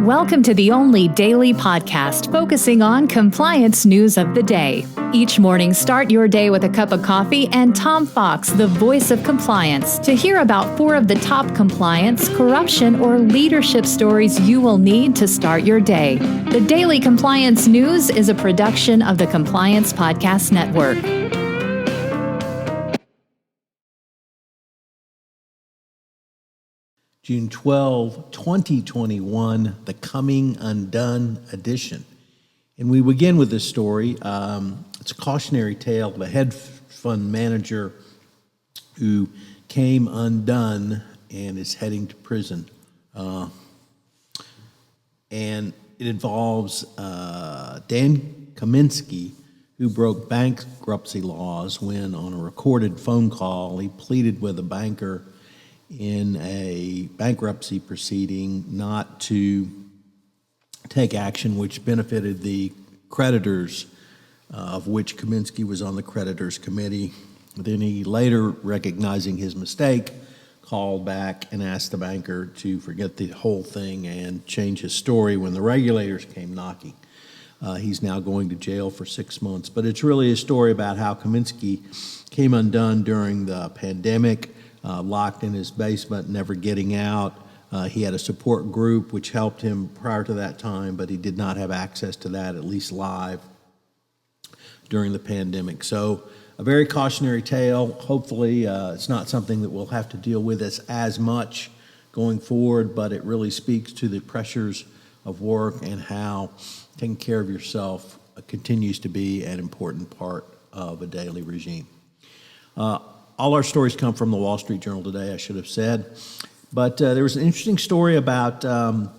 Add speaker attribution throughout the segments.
Speaker 1: Welcome to the only daily podcast focusing on compliance news of the day. Each morning, start your day with a cup of coffee and Tom Fox, the voice of compliance, to hear about 4 of the top compliance, corruption, or leadership stories you will need to start your day. The Daily Compliance News is a production of the Compliance Podcast Network.
Speaker 2: June 12, 2021, the Coming Undone edition. And we begin with this story. It's a cautionary tale of a hedge fund manager who came undone and is heading to prison. And it involves Dan Kaminsky, who broke bankruptcy laws when, on a recorded phone call, he pleaded with a banker in a bankruptcy proceeding not to take action which benefited the creditors, of which Kaminsky was on the creditors committee. Then he later, recognizing his mistake, called back and asked the banker to forget the whole thing and change his story when the regulators came knocking. He's now going to jail for 6 months. But it's really a story about how Kaminsky came undone during the pandemic, locked in his basement, never getting out. He had a support group which helped him prior to that time, but he did not have access to that, at least live, during the pandemic. So a very cautionary tale. Hopefully it's not something that we'll have to deal with as much going forward, but it really speaks to the pressures of work and how taking care of yourself continues to be an important part of a daily regime. All our stories come from the Wall Street Journal today, I should have said. But there was an interesting story about the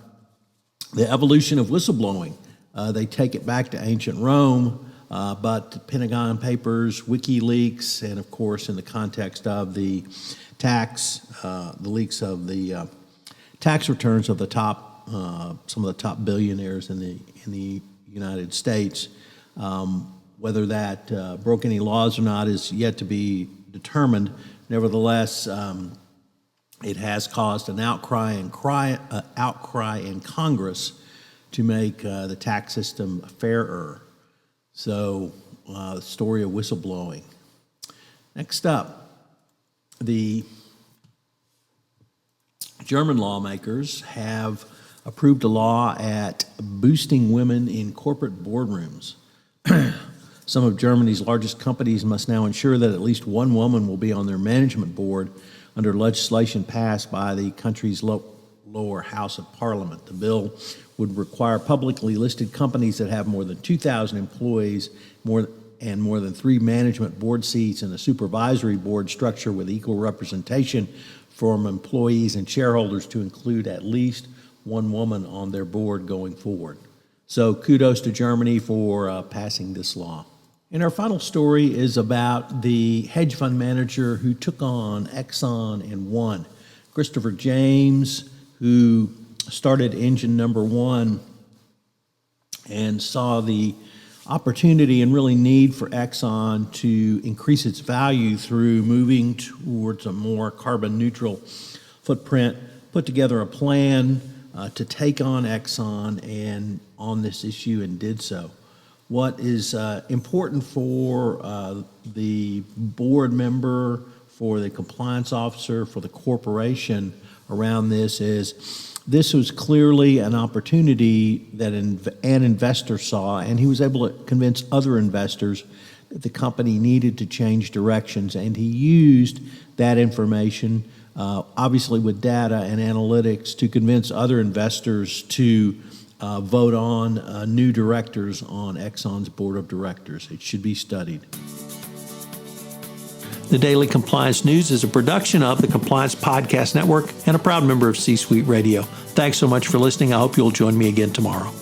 Speaker 2: evolution of whistleblowing. They take it back to ancient Rome, but the Pentagon Papers, WikiLeaks, and of course in the context of the leaks of the tax returns of the top, some of the top billionaires in the United States. Whether that broke any laws or not is yet to be determined. Nevertheless, it has caused an outcry in Congress to make the tax system fairer. So, the story of whistleblowing. Next up, the German lawmakers have approved a law at boosting women in corporate boardrooms. Some of Germany's largest companies must now ensure that at least one woman will be on their management board under legislation passed by the country's lower house of parliament. The bill would require publicly listed companies that have more than 2,000 employees more than 3 management board seats and a supervisory board structure with equal representation from employees and shareholders to include at least one woman on their board going forward. So kudos to Germany for passing this law. And our final story is about the hedge fund manager who took on Exxon and won. Christopher James, who started engine number 1 and saw the opportunity and really need for Exxon to increase its value through moving towards a more carbon neutral footprint, put together a plan to take on Exxon and on this issue and did so. What is important for the board member, for the compliance officer, for the corporation around this was clearly an opportunity that an investor saw, and he was able to convince other investors that the company needed to change directions, and he used that information, obviously with data and analytics, to convince other investors to vote on new directors on Exxon's board of directors. It should be studied.
Speaker 3: The Daily Compliance News is a production of the Compliance Podcast Network and a proud member of C-Suite Radio. Thanks so much for listening. I hope you'll join me again tomorrow.